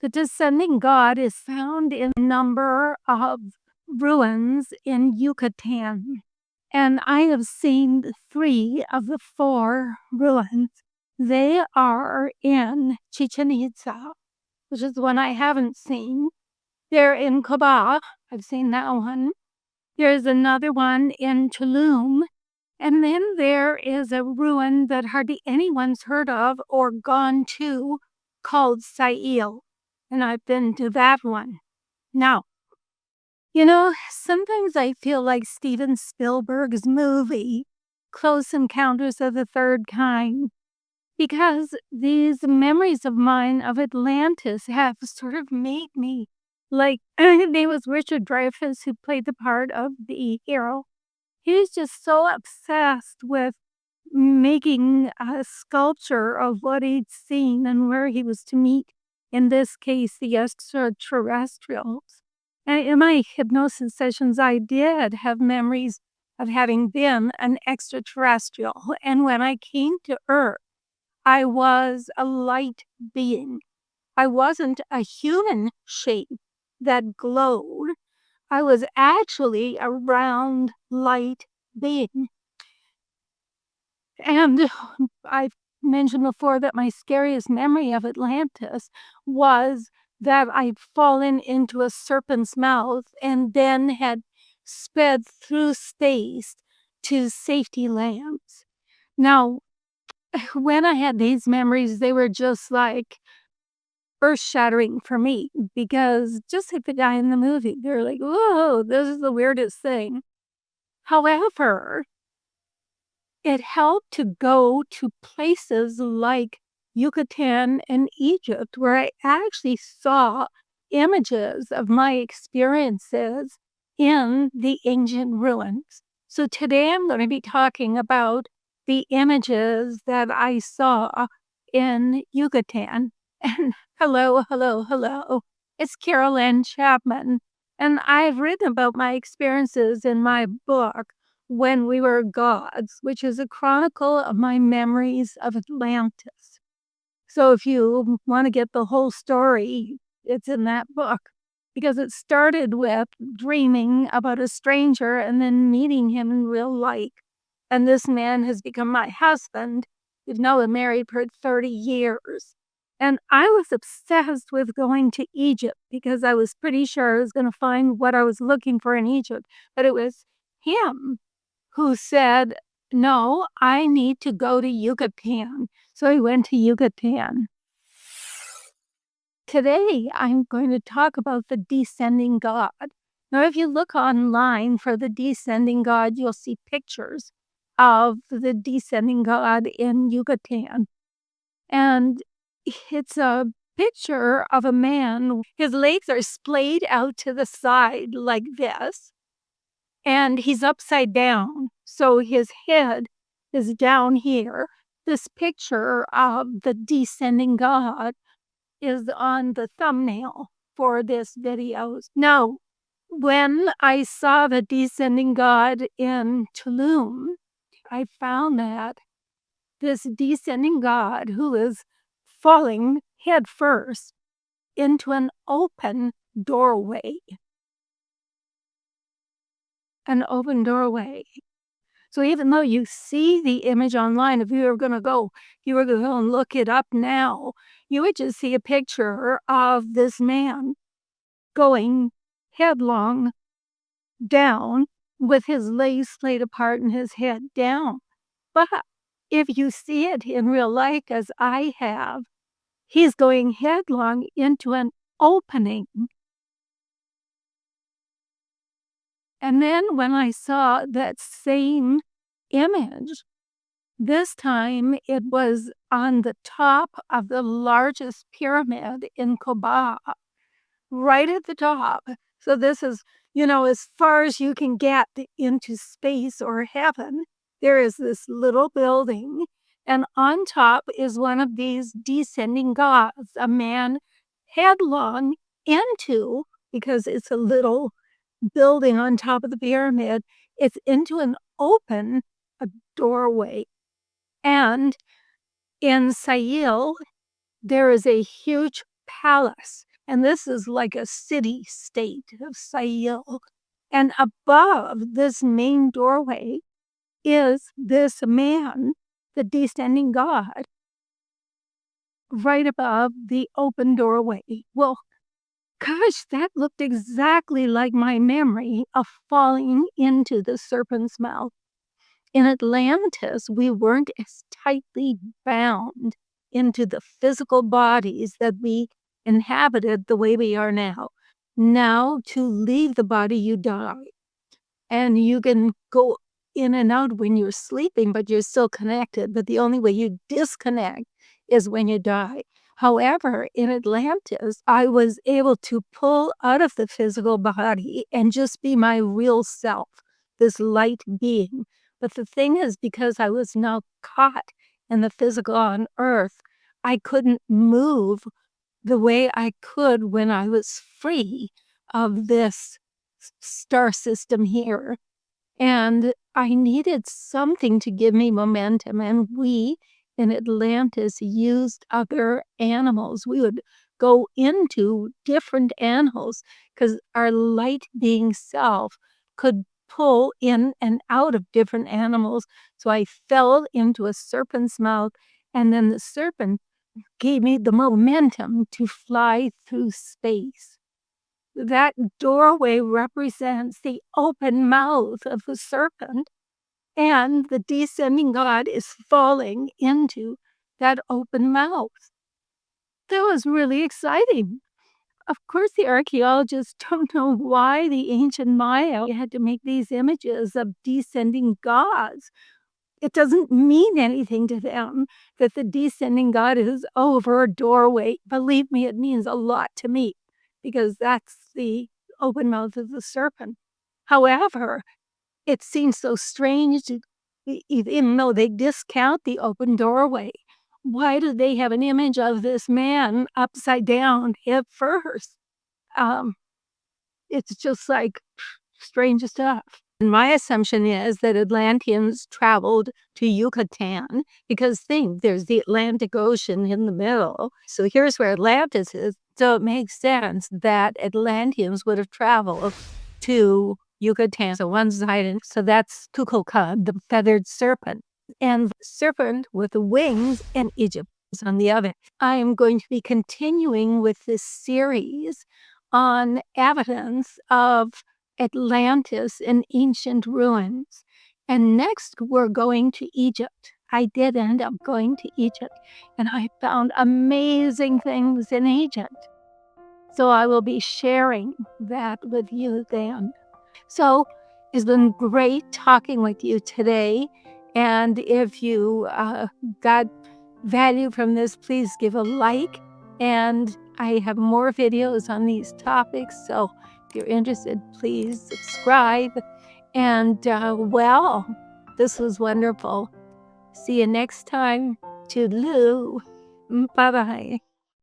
The descending god is found in a number of ruins in Yucatan. And I have seen 3 of the 4 ruins. They are in Chichen Itza, which is one I haven't seen. They're in Coba. I've seen that one. There's another one in Tulum. And then there is a ruin that hardly anyone's heard of or gone to called Sayil. And I've been to that one. Now, sometimes I feel like Steven Spielberg's movie, Close Encounters of the Third Kind, because these memories of mine of Atlantis have sort of made me like, his name was Richard Dreyfuss, who played the part of the hero. He was just so obsessed with making a sculpture of what he'd seen and where he was to meet, in this case, the extraterrestrials. And in my hypnosis sessions, I did have memories of having been an extraterrestrial. And when I came to Earth, I was a light being. I wasn't a human shape that glowed. I was actually a round light being. And I've mentioned before that my scariest memory of Atlantis was that I'd fallen into a serpent's mouth and then had sped through space to safety lands. Now, when I had these memories, they were just like earth-shattering for me, because just like the guy in the movie, they're like, whoa, this is the weirdest thing. However, it helped to go to places like Yucatan and Egypt, where I actually saw images of my experiences in the ancient ruins. So today I'm going to be talking about the images that I saw in Yucatan. And hello. It's Carol Ann Chapman. And I've written about my experiences in my book, When We Were Gods, which is a chronicle of my memories of Atlantis. So if you want to get the whole story, it's in that book, because it started with dreaming about a stranger and then meeting him in real life. And this man has become my husband. We've now been married for 30 years. And I was obsessed with going to Egypt because I was pretty sure I was going to find what I was looking for in Egypt. But it was him who said, no, I need to go to Yucatan. So I went to Yucatan. Today, I'm going to talk about the descending god. Now, if you look online for the descending god, you'll see pictures of the descending god in Yucatan. And it's a picture of a man. His legs are splayed out to the side like this, and he's upside down. So his head is down here. This picture of the descending god is on the thumbnail for this video. Now, when I saw the descending god in Tulum, I found that this descending god, who is falling head first into an open doorway. An open doorway. So even though you see the image online, if you were going to go and look it up now, you would just see a picture of this man going headlong down with his legs splayed apart and his head down. But if you see it in real life, as I have, he's going headlong into an opening. And then when I saw that same image, this time it was on the top of the largest pyramid in Coba, right at the top. So this is, as far as you can get into space or heaven, there is this little building. And on top is one of these descending gods, a man headlong into, because it's a little building on top of the pyramid, it's into an open doorway. And in Sayil, there is a huge palace. And this is like a city-state of Sayil. And above this main doorway is this man, the descending God, right above the open doorway. Well, gosh, that looked exactly like my memory of falling into the serpent's mouth. In Atlantis, we weren't as tightly bound into the physical bodies that we inhabited the way we are now. Now, to leave the body, you die. And you can go in and out when you're sleeping, but you're still connected. But the only way you disconnect is when you die. However, in Atlantis, I was able to pull out of the physical body and just be my real self, this light being. But the thing is, because I was now caught in the physical on Earth, I couldn't move the way I could when I was free of this star system here. And I needed something to give me momentum. And we in Atlantis used other animals. We would go into different animals because our light being self could pull in and out of different animals. So I fell into a serpent's mouth, and then the serpent gave me the momentum to fly through space. That doorway represents the open mouth of the serpent, and the descending God is falling into that open mouth. That was really exciting. Of course, the archaeologists don't know why the ancient Maya had to make these images of descending gods. It doesn't mean anything to them that the descending God is over a doorway. Believe me, it means a lot to me because that's the open mouth of the serpent. However, it seems so strange, even though they discount the open doorway. Why do they have an image of this man upside down head first? It's just like strange stuff. And my assumption is that Atlanteans traveled to Yucatan because think there's the Atlantic Ocean in the middle. So here's where Atlantis is. So it makes sense that Atlanteans would have traveled to Yucatan. So one side, so that's Kukulkan, the feathered serpent, and the serpent with the wings, and Egypt is on the other. I am going to be continuing with this series on evidence of Atlantis and ancient ruins. And next, we're going to Egypt. I did end up going to Egypt, and I found amazing things in Egypt. So I will be sharing that with you then. So it's been great talking with you today. And if you got value from this, please give a like. And I have more videos on these topics. So if you're interested, please subscribe. And well, this was wonderful. See you next time. Toodaloo. Bye-bye.